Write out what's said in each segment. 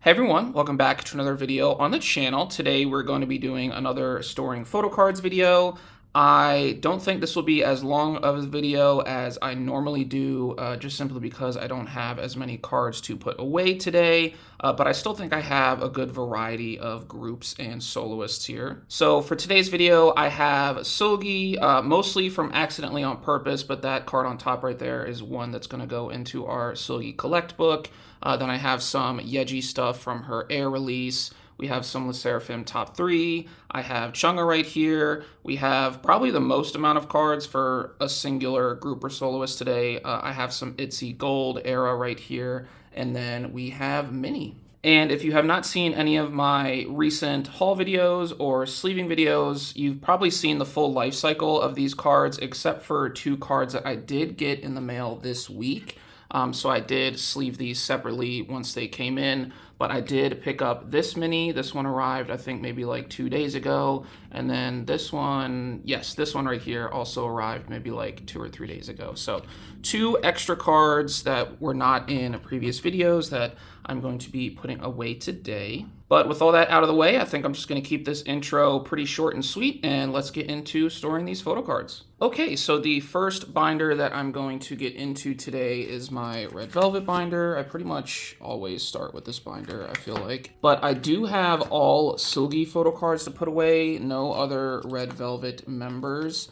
Hey everyone, welcome back to another video on the channel. Today we're going to be doing another storing photo cards video. I don't think this will be as long of a video as I normally do, just simply because I don't have as many cards to put away today, but I still think I have a good variety of groups and soloists here. So for today's video, I have Seulgi, mostly from Accidentally on Purpose, but that card on top right there is one that's going to go into our Seulgi Collect book. Then I have some Yeji stuff from her Air release. We have some SSERAFIM top 3. I have Chung Ha right here. We have probably the most amount of cards for a singular group or soloist today. I have some ITZY Gold era right here. And then we have Minnie. And if you have not seen any of my recent haul videos or sleeving videos, you've probably seen the full life cycle of these cards, except for 2 cards that I did get in the mail this week. So I did sleeve these separately once they came in, but I did pick up this Minnie. This one arrived, I think, maybe like 2 days ago. And then this one, yes, this one right here also arrived maybe like 2 or 3 days ago. So 2 extra cards that were not in previous videos that I'm going to be putting away today. But with all that out of the way, I think I'm just going to keep this intro pretty short and sweet, and let's get into storing these photo cards. Okay, so the first binder that I'm going to get into today is my red velvet binder. I pretty much always start with this binder, I feel like. But I do have all Seulgi photo cards to put away, no other red velvet members.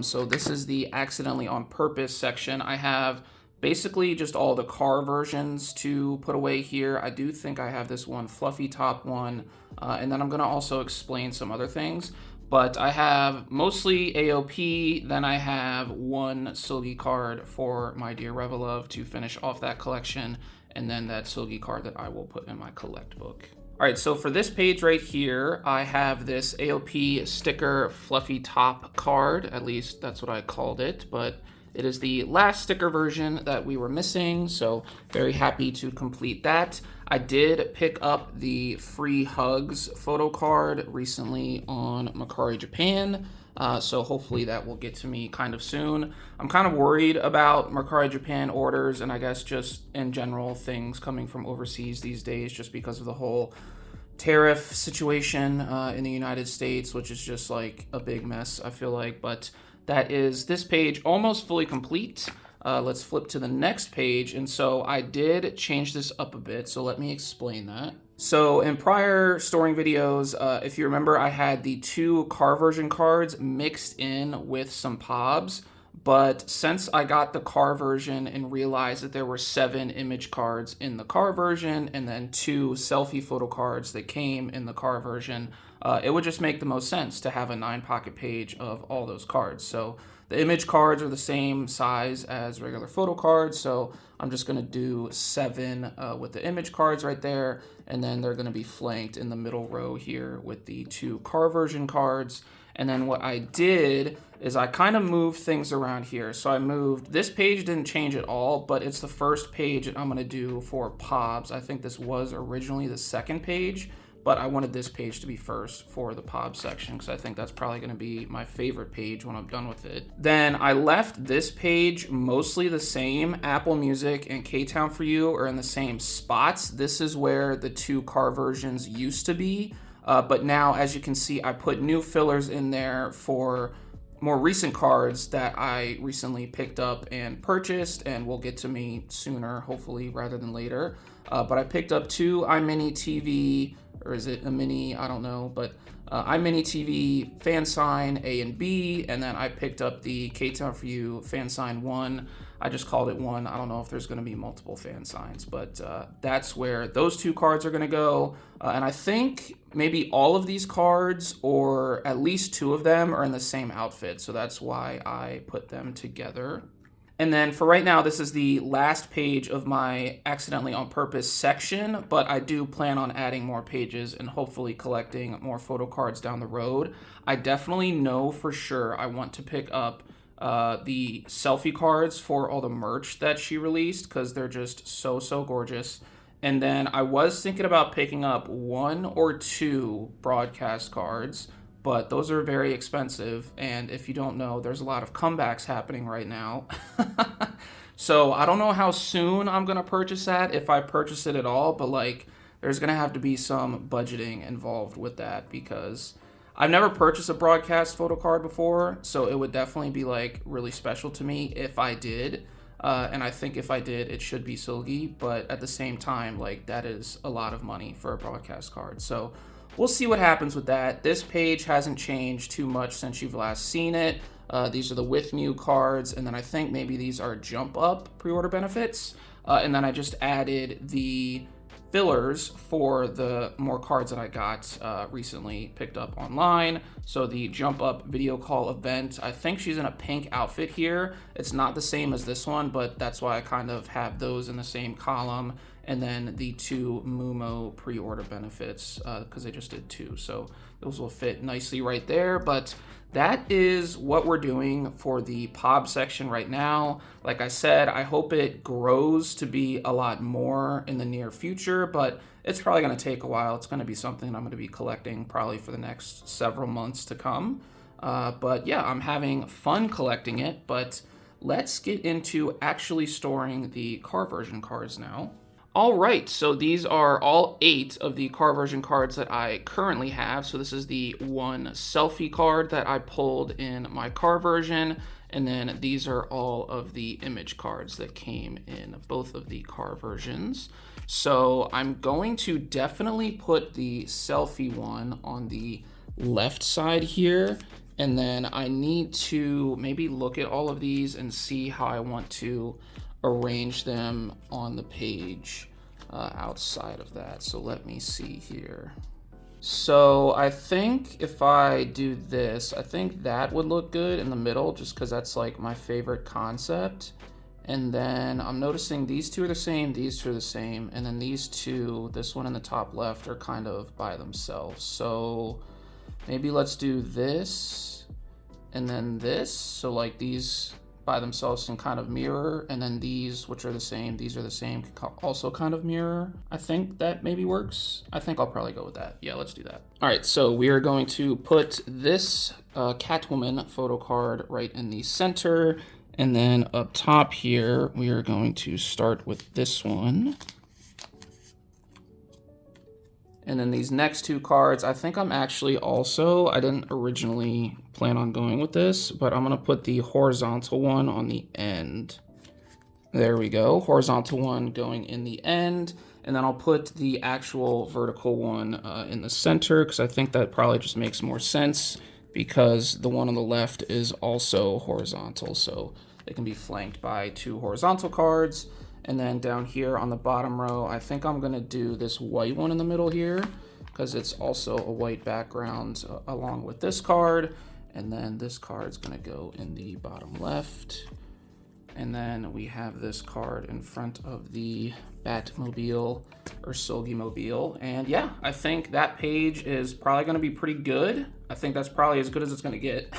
So this is the Accidentally on Purpose section. I have basically just all the car versions to put away here. I do think I have this one fluffy top one, and then I'm going to also explain some other things. But I have mostly AOP, then I have one Seulgi card for my dear Revelove to finish off that collection, and then that Seulgi card that I will put in my collect book. All right, so for this page right here, I have this AOP sticker fluffy top card. At least that's what I called it, but it is the last sticker version that we were missing, so very happy to complete that. I did pick up the Free Hugs photo card recently on Mercari Japan, so hopefully that will get to me kind of soon. I'm kind of worried about Mercari Japan orders, and I guess just in general things coming from overseas these days, just because of the whole tariff situation in the United States, which is just like a big mess, I feel like. But that is this page almost fully complete. Let's flip to the next page. And so I did change this up a bit, so let me explain that. So in prior storing videos, if you remember, I had the 2 car version cards mixed in with some POBs. But since I got the car version and realized that there were 7 image cards in the car version and then 2 selfie photo cards that came in the car version, it would just make the most sense to have a 9-pocket page of all those cards. So the image cards are the same size as regular photo cards, so I'm just going to do 7 with the image cards right there, and then they're going to be flanked in the middle row here with the 2 car version cards. And then what I did is I kind of moved things around here. So I moved, this page didn't change at all, but it's the first page that I'm going to do for POBs. I think this was originally the second page, but I wanted this page to be first for the POB section because I think that's probably going to be my favorite page when I'm done with it. Then I left this page mostly the same. Apple Music and K-Town For You are in the same spots. This is where the 2 car versions used to be. But now, as you can see, I put new fillers in there for more recent cards that I recently picked up and purchased, and will get to me sooner, hopefully, rather than later. But I picked up 2 iMini TV, or is it a mini? I don't know, but iMini TV fan sign A and B, and then I picked up the K-Town For You fan sign 1. I just called it 1. I don't know if there's going to be multiple fan signs, but that's where those 2 cards are going to go. And I think maybe all of these cards, or at least 2 of them, are in the same outfit. So that's why I put them together. And then for right now, this is the last page of my Accidentally on Purpose section, but I do plan on adding more pages and hopefully collecting more photo cards down the road. I definitely know for sure I want to pick up the selfie cards for all the merch that she released because they're just so gorgeous. And then I was thinking about picking up 1 or 2 broadcast cards, but those are very expensive. And if you don't know, there's a lot of comebacks happening right now. So I don't know how soon I'm going to purchase that, if I purchase it at all, but like there's going to have to be some budgeting involved with that because I've never purchased a broadcast photo card before, so it would definitely be like really special to me if I did. And I think if I did, it should be Seulgi, but at the same time, like that is a lot of money for a broadcast card. So we'll see what happens with that. This page hasn't changed too much since you've last seen it. These are the with new cards, and then I think maybe these are jump up pre-order benefits. And then I just added the fillers for the more cards that I got recently picked up online. So the jump up video call event, I think she's in a pink outfit here. It's not the same as this one, but that's why I kind of have those in the same column. And then the 2 Mumo pre-order benefits because they just did 2. So those will fit nicely right there. But that is what we're doing for the POB section right now. Like I said, I hope it grows to be a lot more in the near future, but it's probably going to take a while. It's going to be something I'm going to be collecting probably for the next several months to come. But yeah, I'm having fun collecting it, but let's get into actually storing the car version cards now. All right, so these are all 8 of the car version cards that I currently have. So this is the 1 selfie card that I pulled in my car version, and then these are all of the image cards that came in both of the car versions. So I'm going to definitely put the selfie one on the left side here, and then I need to maybe look at all of these and see how I want to arrange them on the page outside of that. So let me see here. So I think if I do this, I think that would look good in the middle just because that's like my favorite concept. And then I'm noticing these 2 are the same, these 2 are the same, and then these 2, this one in the top left, are kind of by themselves. So maybe let's do this and then this. So like these by themselves can kind of mirror, and then these, which are the same, these are the same, can also kind of mirror. I think that maybe works. I think I'll probably go with that. Yeah, let's do that. All right, so we are going to put this Catwoman photo card right in the center, and then up top here, we are going to start with this one. And then these next 2 cards, I think I'm actually also, I didn't originally plan on going with this, but I'm gonna put the horizontal one on the end. There we go, horizontal one going in the end. And then I'll put the actual vertical one in the center because I think that probably just makes more sense because the one on the left is also horizontal. So it can be flanked by 2 horizontal cards. And then down here on the bottom row, I think I'm gonna do this white one in the middle here because it's also a white background along with this card. And then this card's gonna go in the bottom left. And then we have this card in front of the Batmobile or Seulgi Mobile. And yeah, I think that page is probably gonna be pretty good. I think that's probably as good as it's gonna get.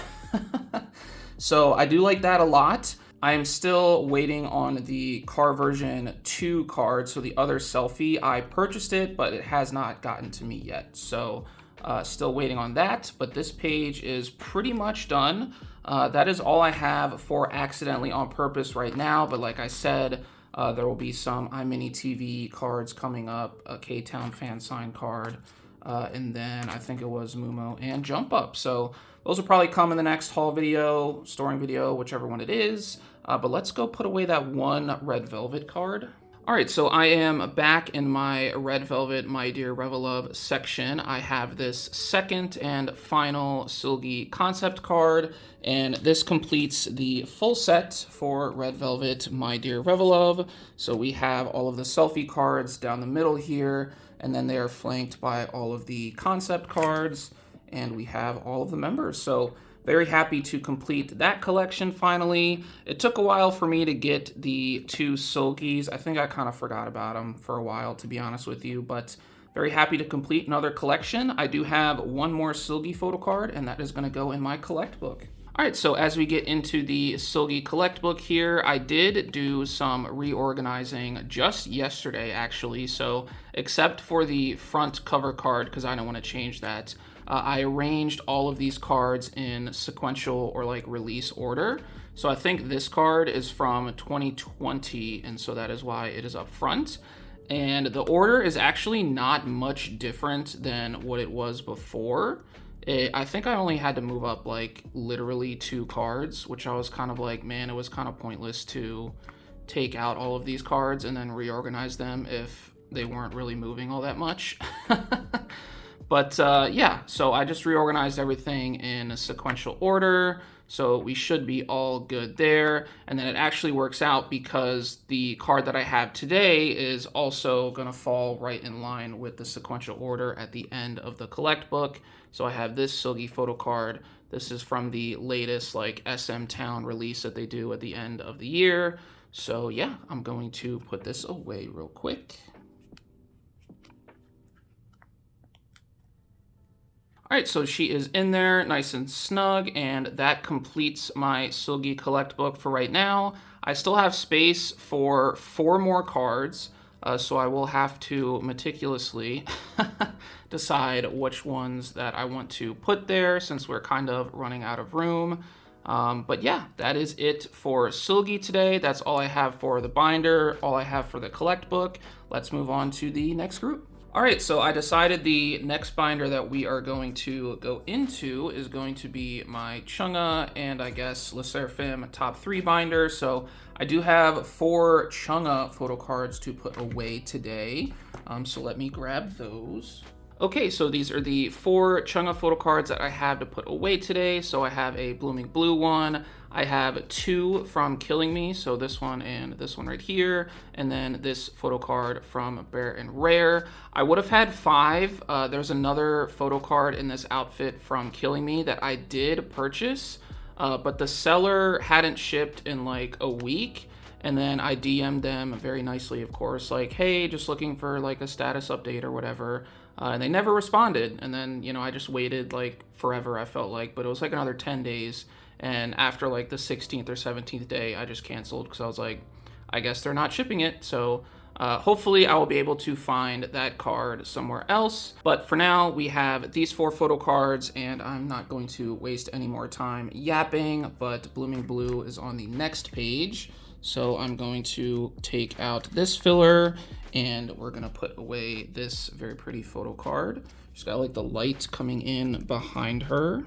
So I do like that a lot. I am still waiting on the car version 2 card, so the other selfie. I purchased it, but it has not gotten to me yet. So still waiting on that, but this page is pretty much done. That is all I have for Accidentally on Purpose right now, but like I said, there will be some iMini TV cards coming up, a K-Town fan sign card, and then I think it was Mumo and Jump Up. So those will probably come in the next haul video, storing video, whichever one it is. But let's go put away that 1 Red Velvet card. All right, so I am back in my Red Velvet My Dear Revolove section. I have this second and final Seulgi concept card, and this completes the full set for Red Velvet My Dear Revolove. So we have all of the selfie cards down the middle here, and then they are flanked by all of the concept cards, and we have all of the members. So very happy to complete that collection finally. It took a while for me to get the 2 Seulgis. I think I kind of forgot about them for a while, to be honest with you, but very happy to complete another collection. I do have 1 more Seulgi photo card, and that is going to go in my collect book. All right, so as we get into the Seulgi collect book here, I did do some reorganizing just yesterday, actually. So except for the front cover card, because I don't want to change that, I arranged all of these cards in sequential or like release order. So I think this card is from 2020, and so that is why it is up front. And the order is actually not much different than what it was before. I think I only had to move up like literally 2 cards, which I was kind of like, man, it was kind of pointless to take out all of these cards and then reorganize them if they weren't really moving all that much. But yeah, so I just reorganized everything in a sequential order. So we should be all good there. And then it actually works out because the card that I have today is also gonna fall right in line with the sequential order at the end of the collect book. So I have this Seulgi photo card. This is from the latest like SM Town release that they do at the end of the year. So yeah, I'm going to put this away real quick. All right, so she is in there nice and snug, and that completes my Seulgi collect book for right now. I still have space for 4 more cards, so I will have to meticulously decide which ones that I want to put there since we're kind of running out of room. But yeah, that is it for Seulgi today. That's all I have for the binder, all I have for the collect book. Let's move on to the next group. All right, so I decided the next binder that we are going to go into is going to be my Chung Ha and I guess SSERAFIM top 3 binder. So I do have 4 Chung Ha photo cards to put away today. So let me grab those. Okay, so these are the 4 Chung Ha photo cards that I have to put away today. So I have a Blooming Blue one. I have 2 from Killing Me, so this one and this one right here, and then this photo card from Bare and Rare. I would have had 5. There's another photo card in this outfit from Killing Me that I did purchase, but the seller hadn't shipped in like a week. And then I DM'd them very nicely, of course, like, hey, just looking for like a status update or whatever. And they never responded. And then, you know, I just waited like forever, I felt like, but it was like another 10 days. And after like the 16th or 17th day, I just canceled because I was like, I guess they're not shipping it. So hopefully I will be able to find that card somewhere else. But for now, we have these 4 photo cards, and I'm not going to waste any more time yapping, but Blooming Blue is on the next page. So I'm going to take out this filler, and we're gonna put away this very pretty photo card. She's got like the light coming in behind her.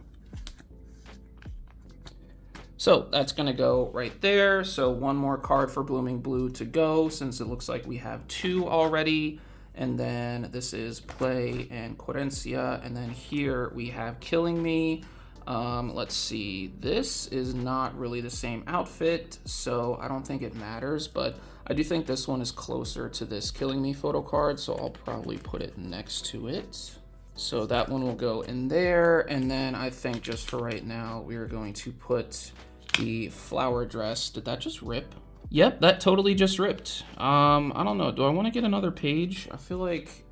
So that's gonna go right there. So 1 more card for Blooming Blue to go, since it looks like we have 2 already. And then this is Play and Querencia. And then here we have Killing Me. Let's see, this is not really the same outfit, so I don't think it matters, but I do think this one is closer to this Killing Me photo card, so I'll probably put it next to it. So that one will go in there, and then I think just for right now, we are going to put the flower dress. Did that just rip? Yep, that totally just ripped. I don't know, do I want to get another page? I feel like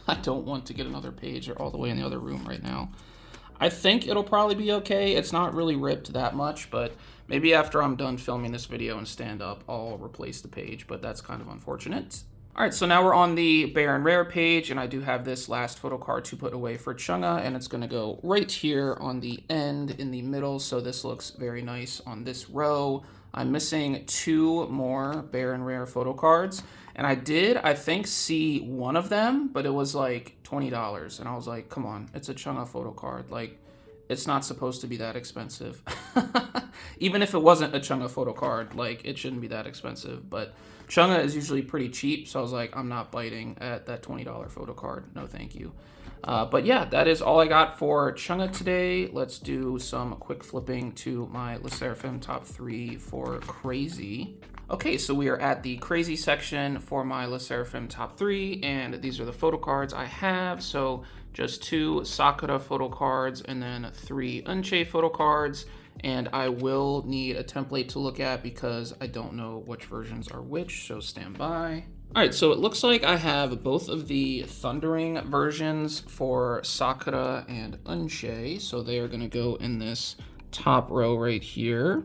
I don't want to get another page. They're all the way in the other room right now. I think it'll probably be okay. It's not really ripped that much, but maybe after I'm done filming this video and stand up, I'll replace the page, but that's kind of unfortunate. All right, so now we're on the Bare and Rare page, and I do have this last photo card to put away for Chung Ha, and it's gonna go right here on the end in the middle, so this looks very nice on this row. I'm missing 2 more Bare and Rare photo cards, and I did, I think, see one of them, but it was like $20, and I was like, come on, it's a Chung Ha photo card. Like, it's not supposed to be that expensive. Even if it wasn't a Chung Ha photo card, like, it shouldn't be that expensive, but Chung Ha is usually pretty cheap, so I was like, I'm not biting at that $20 photo card. No, thank you. But yeah, that is all I got for Chung Ha today. Let's do some quick flipping to my SSERAFIM top 3 for Crazy. Okay, so we are at the Crazy section for my SSERAFIM top 3, and these are the photo cards I have. So just 2 Sakura photo cards and then 3 Unche photo cards. And I will need a template to look at because I don't know which versions are which, so stand by. All right, so it looks like I have both of the Thundering versions for Sakura and Unche, so they are gonna go in this top row right here.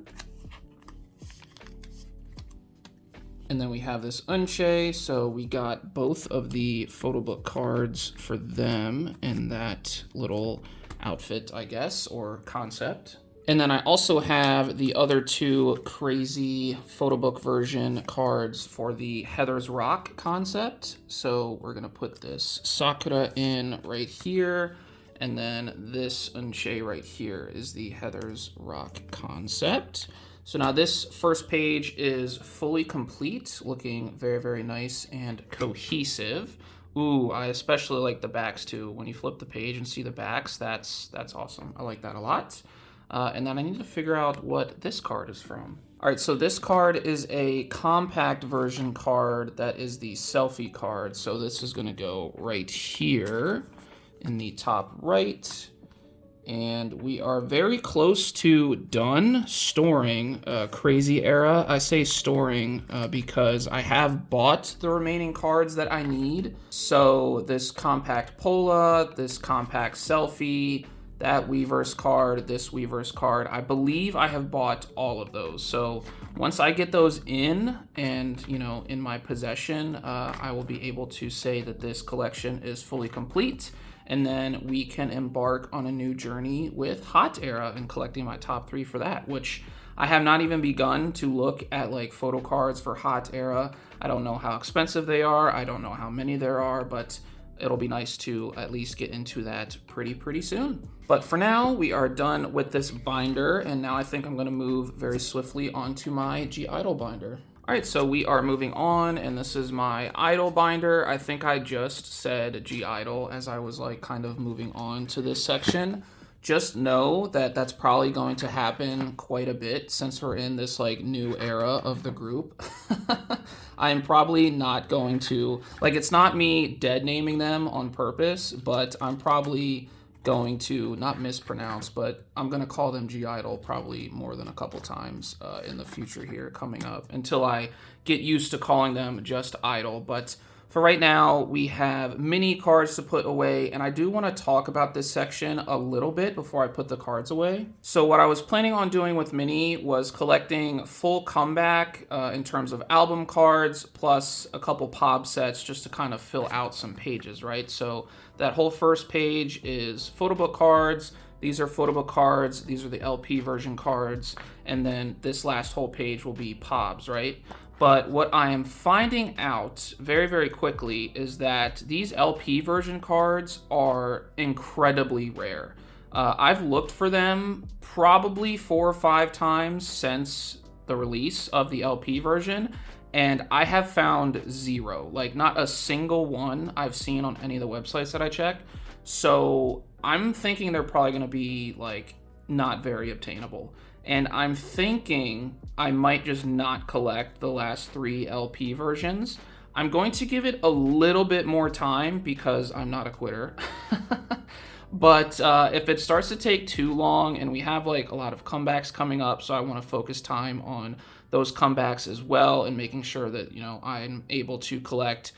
And then we have this Unche, so we got both of the photo book cards for them in that little outfit, I guess, or concept. And then I also have the other two crazy photo book version cards for the Heather's Rock concept. So we're gonna put this Sakura in right here, and then this Unshay right here is the Heather's Rock concept. So now this first page is fully complete, looking very, very nice and cohesive. Ooh, I especially like the backs too. When you flip the page and see the backs, that's awesome. I like that a lot. And then I need to figure out what this card is from. All right, so this card is a compact version card that is the selfie card. So this is gonna go right here in the top right. And we are very close to done storing Crazy Era. I say storing because I have bought the remaining cards that I need. So this compact Pola, this compact selfie, that Weverse card, this Weverse card. I believe I have bought all of those. So once I get those in and, you know, in my possession, I will be able to say that this collection is fully complete. And then we can embark on a new journey with Hot Era and collecting my top 3 for that, which I have not even begun to look at like photo cards for Hot Era. I don't know how expensive they are. I don't know how many there are, but it'll be nice to at least get into that pretty soon. But for now, we are done with this binder, and now I think I'm gonna move very swiftly onto my i-dle binder. All right, so we are moving on, and this is my i-dle binder. I think I just said i-dle as I was like kind of moving on to this section. Just know that that's probably going to happen quite a bit since we're in this like new era of the group. I'm probably not going to, like, it's not me dead naming them on purpose, but I'm probably going to not mispronounce, but I'm going to call them i-dle probably more than a couple times in the future here coming up until I get used to calling them just i-dle. But for right now, we have mini cards to put away, and I do want to talk about this section a little bit before I put the cards away. So what I was planning on doing with Minnie was collecting full comeback in terms of album cards, plus a couple POB sets just to kind of fill out some pages, right? So that whole first page is photo book cards. These are photo book cards. These are the LP version cards. And then this last whole page will be POBs, right? But what I am finding out very quickly is that these LP version cards are incredibly rare. I've looked for them probably 4 or 5 times since the release of the LP version, and I have found 0. Like, not a single one I've seen on any of the websites that I check. So I'm thinking they're probably going to be, like, not very obtainable. And I'm thinking I might just not collect the last 3 LP versions. I'm going to give it a little bit more time because I'm not a quitter. But if it starts to take too long, and we have like a lot of comebacks coming up, so I want to focus time on those comebacks as well and making sure that, you know, I'm able to collect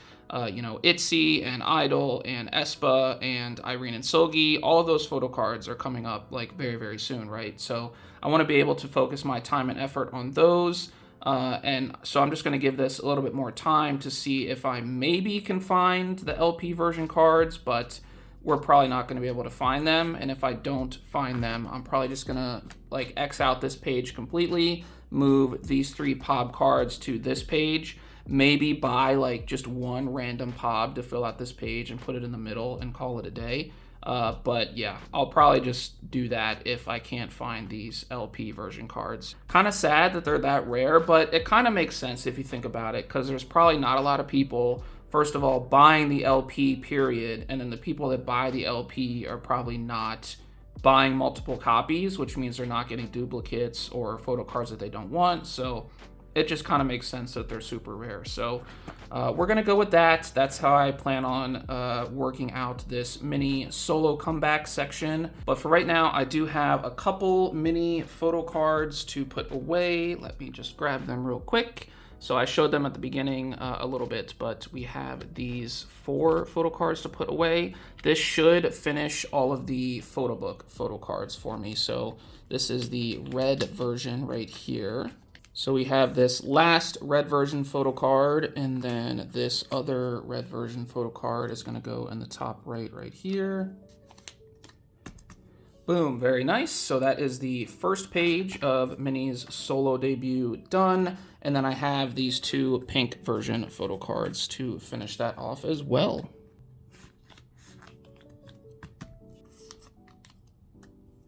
you know, ITZY and i-dle and aespa and Irene and Seulgi. All of those photo cards are coming up like very soon, right? So I want to be able to focus my time and effort on those. And so I'm just going to give this a little bit more time to see if I maybe can find the LP version cards, but we're probably not going to be able to find them. And if I don't find them, I'm probably just going to like X out this page completely, move these 3 POB cards to this page, maybe buy like just one random POB to fill out this page and put it in the middle and call it a day. But yeah, I'll probably just do that if I can't find these LP version cards. Kind of sad that they're that rare, but it kind of makes sense if you think about it, because there's probably not a lot of people, first of all, buying the LP period, and then the people that buy the LP are probably not buying multiple copies, which means they're not getting duplicates or photo cards that they don't want. So it just kind of makes sense that they're super rare. So we're going to go with that. That's how I plan on working out this mini solo comeback section. But for right now, I do have a couple mini photo cards to put away. Let me just grab them real quick. So I showed them at the beginning a little bit, but we have these 4 photo cards to put away. This should finish all of the photo book photo cards for me. So this is the red version right here. So we have this last red version photo card, and then this other red version photo card is going to go in the top right here. Boom, very nice. So that is the first page of Minnie's solo debut done. And then I have these two pink version photo cards to finish that off as well.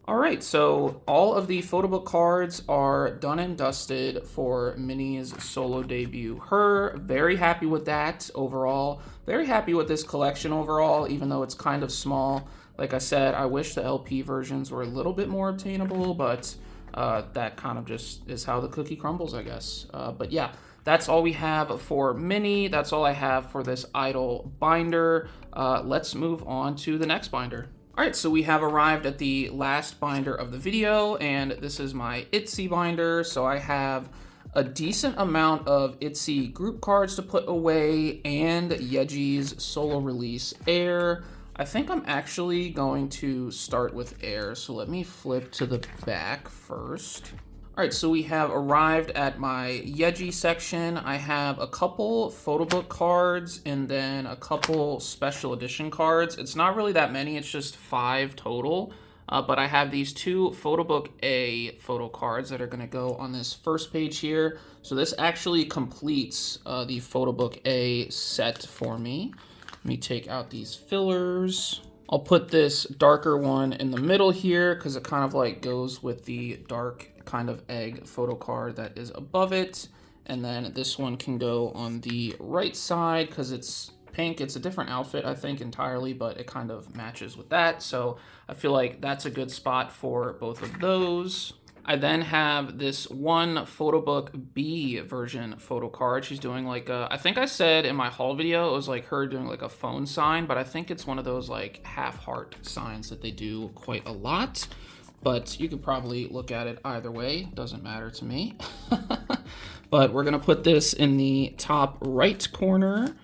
All right, so all of the photo book cards are done and dusted for Minnie's solo debut. Her, very happy with that overall. Very happy with this collection overall, even though it's kind of small. Like I said, I wish the LP versions were a little bit more obtainable, but that kind of just is how the cookie crumbles, I guess. But yeah, that's all we have for Minnie. That's all I have for this i-dle binder. Let's move on to the next binder. All right, so we have arrived at the last binder of the video, and this is my ITZY binder. So I have a decent amount of ITZY group cards to put away and Yeji's solo release Air. I think I'm actually going to start with Air, so let me flip to the back first. All right, so we have arrived at my Yeji section. I have a couple photo book cards and then a couple special edition cards. It's not really that many, it's just 5 total. But I have these 2 photo book A photo cards that are gonna go on this first page here. So this actually completes the photo book A set for me. Let me take out these fillers. I'll put this darker one in the middle here because it kind of like goes with the dark kind of egg photo card that is above it. And then this one can go on the right side because it's pink. It's a different outfit, I think, entirely, but it kind of matches with that. So I feel like that's a good spot for both of those. I then have this one photo book B version photo card. She's doing like a, I think I said in my haul video, it was like her doing like a phone sign, but I think it's one of those like half heart signs that they do quite a lot. But you could probably look at it either way, doesn't matter to me. But we're gonna put this in the top right corner.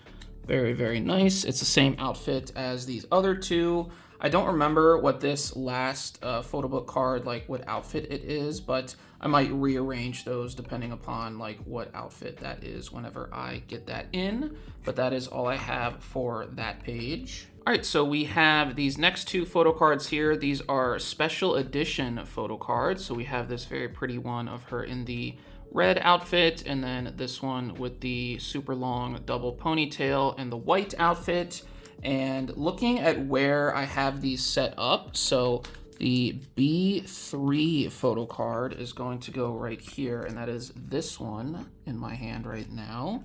Very, very nice. It's the same outfit as these other 2. I don't remember what this last photo book card, like what outfit it is, but I might rearrange those depending upon like what outfit that is whenever I get that in. But that is all I have for that page. All right, so we have these next 2 photo cards here. These are special edition photo cards. So we have this very pretty one of her in the red outfit, and then this one with the super long double ponytail and the white outfit. And looking at where I have these set up, so the B3 photo card is going to go right here, and that is this one in my hand right now.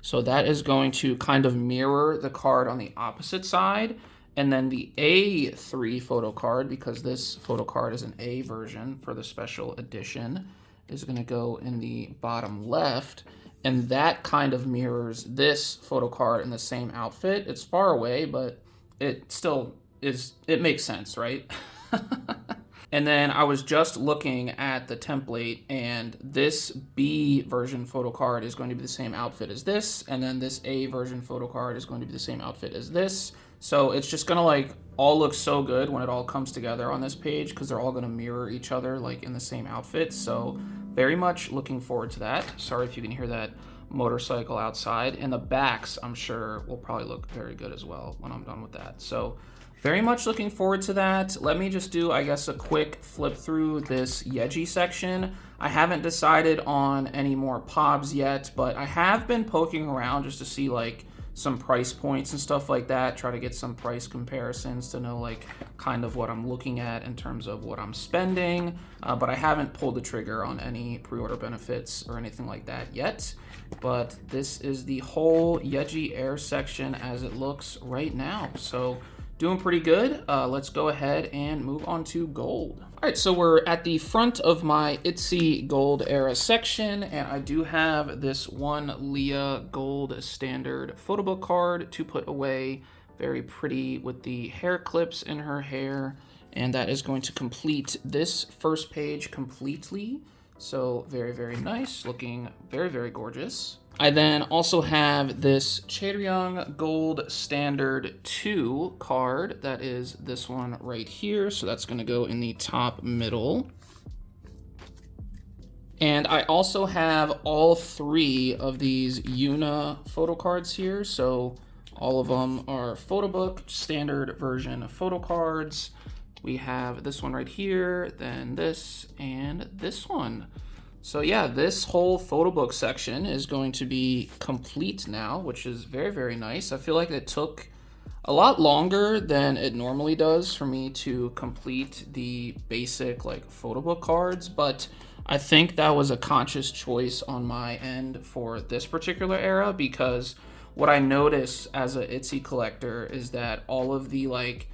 So that is going to kind of mirror the card on the opposite side. And then the A3 photo card, because this photo card is an A version for the special edition, is going to go in the bottom left. And that kind of mirrors this photo card in the same outfit. It's far away, but it still is, it makes sense, right? And then I was just looking at the template, and this B version photo card is going to be the same outfit as this, and then this A version photo card is going to be the same outfit as this. So it's just gonna like all look so good when it all comes together on this page because they're all gonna mirror each other like in the same outfit. So very much looking forward to that. Sorry if you can hear that motorcycle outside. And the backs, I'm sure, will probably look very good as well when I'm done with that. So very much looking forward to that. Let me just do, I guess, a quick flip through this Yeji section. I haven't decided on any more pobs yet, but I have been poking around just to see like some price points and stuff like that, try to get some price comparisons to know like kind of what I'm looking at in terms of what I'm spending, but I haven't pulled the trigger on any pre-order benefits or anything like that yet. But this is the whole Yeji Air section as it looks right now. So doing pretty good. Let's go ahead and move on to gold. All right, so we're at the front of my ITZY Gold Era section, and I do have this one Leah Gold Standard photo book card to put away. Very pretty with the hair clips in her hair, and that is going to complete this first page completely. So very, very nice, looking very, very gorgeous. I then also have this Chaeryeong Gold Standard 2 card. That is this one right here. So that's going to go in the top middle. And I also have all 3 of these Yuna photo cards here. So all of them are photo book standard version photo cards. We have this one right here, then this, and this one. So yeah, this whole photo book section is going to be complete now, which is very, very nice. I feel like it took a lot longer than it normally does for me to complete the basic like photo book cards, but I think that was a conscious choice on my end for this particular era, because what I notice as a ITZY collector is that all of the like,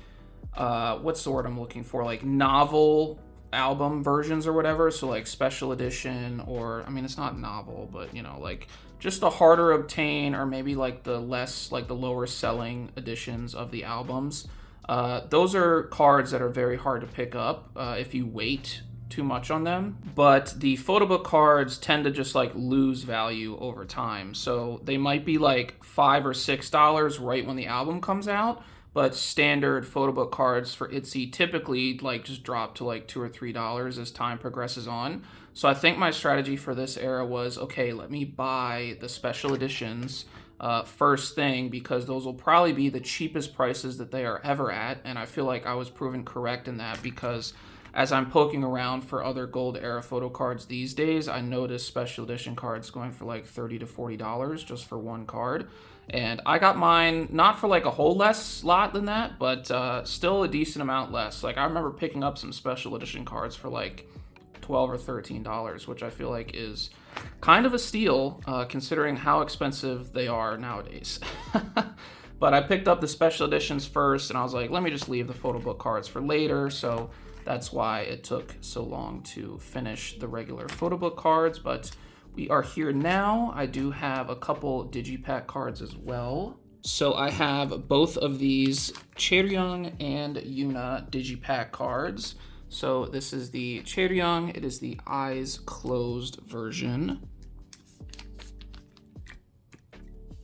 what's the word I'm looking for? Like novel album versions or whatever. So like special edition, or I mean, it's not novel, but you know, like just the harder obtain, or maybe like the less, like the lower selling editions of the albums. Those are cards that are very hard to pick up if you wait too much on them. But the photo book cards tend to just like lose value over time. So they might be like $5 or $6 right when the album comes out, but standard photo book cards for ITZY typically like just drop to like $2 or $3 as time progresses on. So I think my strategy for this era was, okay, let me buy the special editions first thing, because those will probably be the cheapest prices that they are ever at. And I feel like I was proven correct in that, because as I'm poking around for other gold era photo cards these days, I noticed special edition cards going for like $30 to $40 just for one card. And I got mine not for like a whole less lot than that, but still a decent amount less. Like I remember picking up some special edition cards for like $12 or $13, which I feel like is kind of a steal considering how expensive they are nowadays. But I picked up the special editions first, and I was like, let me just leave the photo book cards for later. So that's why it took so long to finish the regular photo book cards, but we are here now. I do have a couple digipack cards as well. So I have both of these Chaeryeong and Yuna digipack cards. So this is the Chaeryeong, it is the eyes closed version.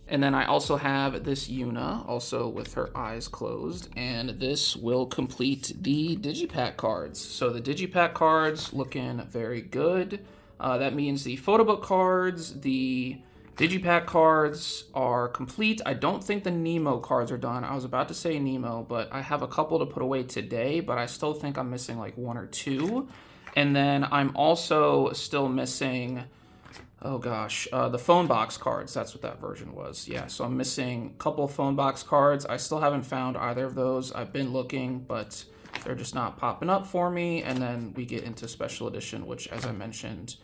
And then I also have this Yuna, also with her eyes closed, and this will complete the digipack cards. So the digipack cards looking very good. That means the photo book cards, the digipack cards are complete. I don't think the Nemo cards are done. I was about to say Nemo, but I have a couple to put away today, but I still think I'm missing like one or two. And then I'm also still missing, oh gosh, the phone box cards. That's what that version was. Yeah, so I'm missing a couple of phone box cards. I still haven't found either of those. I've been looking, but they're just not popping up for me. And then we get into special edition, which, as I mentioned,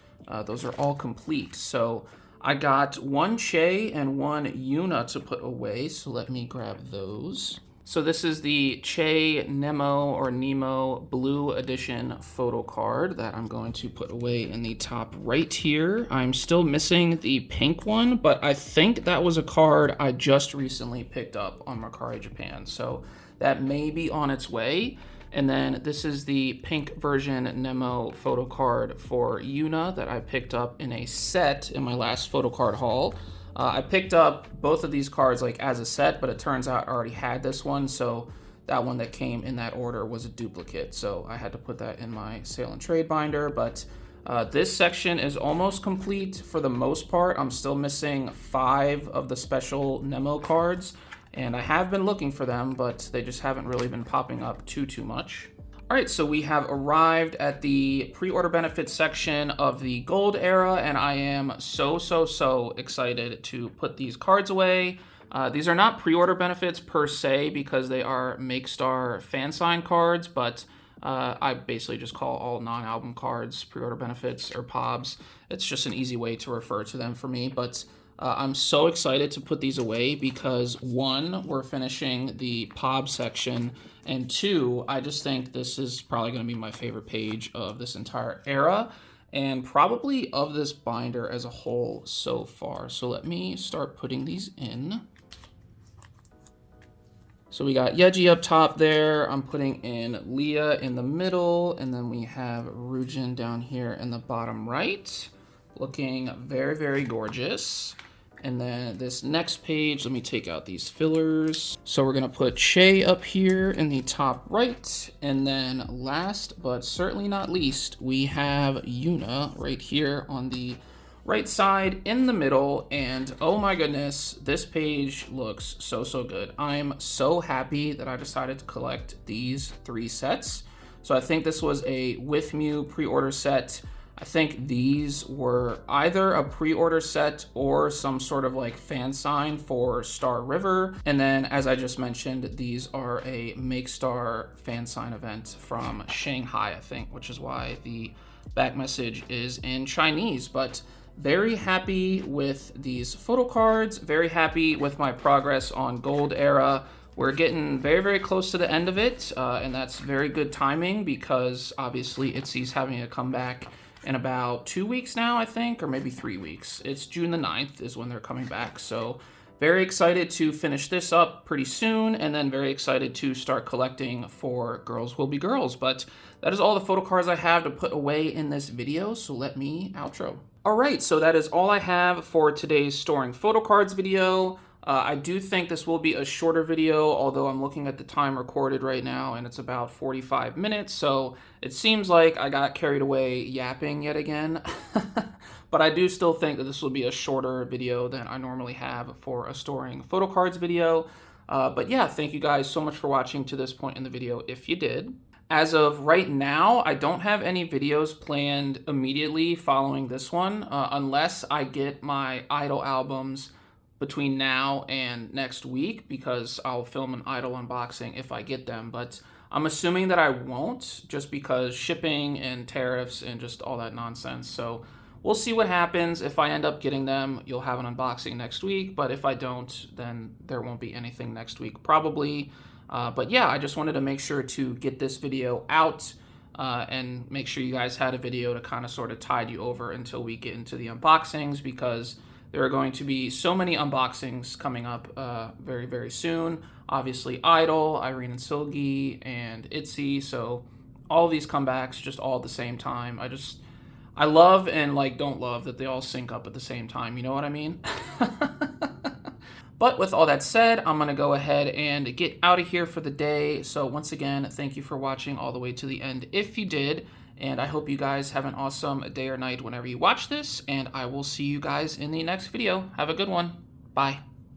those are all complete. So I got one Che and one Yuna to put away, so let me grab those. So this is the Che Nemo or Nemo Blue Edition photo card that I'm going to put away in the top right here. I'm still missing the pink one, but I think that was a card I just recently picked up on Mercari Japan, so that may be on its way. And then this is the pink version Nemo photo card for Yuna that I picked up in a set in my last photo card haul. I picked up both of these cards like as a set, but it turns out I already had this one, so that one that came in that order was a duplicate, so I had to put that in my sale and trade binder. But this section is almost complete for the most part. I'm still missing 5 of the special Nemo cards, and I have been looking for them, but they just haven't really been popping up too much. All right, so we have arrived at the pre-order benefits section of the gold era, and I am so excited to put these cards away. These are not pre-order benefits per se because they are MakeStar fan sign cards, but I basically just call all non-album cards pre-order benefits or POBs. It's just an easy way to refer to them for me, but I'm so excited to put these away because 1, we're finishing the POB section, and 2, I just think this is probably going to be my favorite page of this entire era and probably of this binder as a whole so far. So let me start putting these in. So we got Yeji up top there. I'm putting in Leah in the middle, and then we have Ryujin down here in the bottom right, looking very gorgeous. And then this next page, let me take out these fillers. So we're gonna put Che up here in the top right. And then last but certainly not least, we have Yuna right here on the right side, in the middle, and oh my goodness, this page looks so, so good. I'm so happy that I decided to collect these 3 sets. So I think this was a With Mew pre-order set. I think these were either a pre-order set or some sort of like fan sign for Star River. And then, as I just mentioned, these are a Make Star fan sign event from Shanghai, I think, which is why the back message is in Chinese. But very happy with these photo cards, very happy with my progress on Gold Era. We're getting very, very close to the end of it, and that's very good timing because obviously ITZY's having a comeback in about 2 weeks now, I think, or maybe 3 weeks. It's June the 9th is when they're coming back. So very excited to finish this up pretty soon, and then very excited to start collecting for Girls Will Be Girls. But that is all the photo cards I have to put away in this video, so let me outro. All right, so that is all I have for today's storing photo cards video. I do think this will be a shorter video, although I'm looking at the time recorded right now and it's about 45 minutes, so it seems like I got carried away yapping yet again. But I do still think that this will be a shorter video than I normally have for a storing photo cards video. But yeah, thank you guys so much for watching to this point in the video if you did. As of right now, I don't have any videos planned immediately following this one, unless I get my i-dle albums between now and next week, because I'll film an i-dle unboxing if I get them, but I'm assuming that I won't, just because shipping and tariffs and just all that nonsense. So we'll see what happens. If I end up getting them, you'll have an unboxing next week, but if I don't, then there won't be anything next week probably. But yeah, I just wanted to make sure to get this video out and make sure you guys had a video to kind of sort of tide you over until we get into the unboxings, because there are going to be so many unboxings coming up very, very soon. Obviously, i-dle, Irene and Seulgi, and ITZY. So all of these comebacks just all at the same time. I love and like don't love that they all sync up at the same time. You know what I mean? But with all that said, I'm going to go ahead and get out of here for the day. So once again, thank you for watching all the way to the end if you did. And I hope you guys have an awesome day or night whenever you watch this. And I will see you guys in the next video. Have a good one. Bye.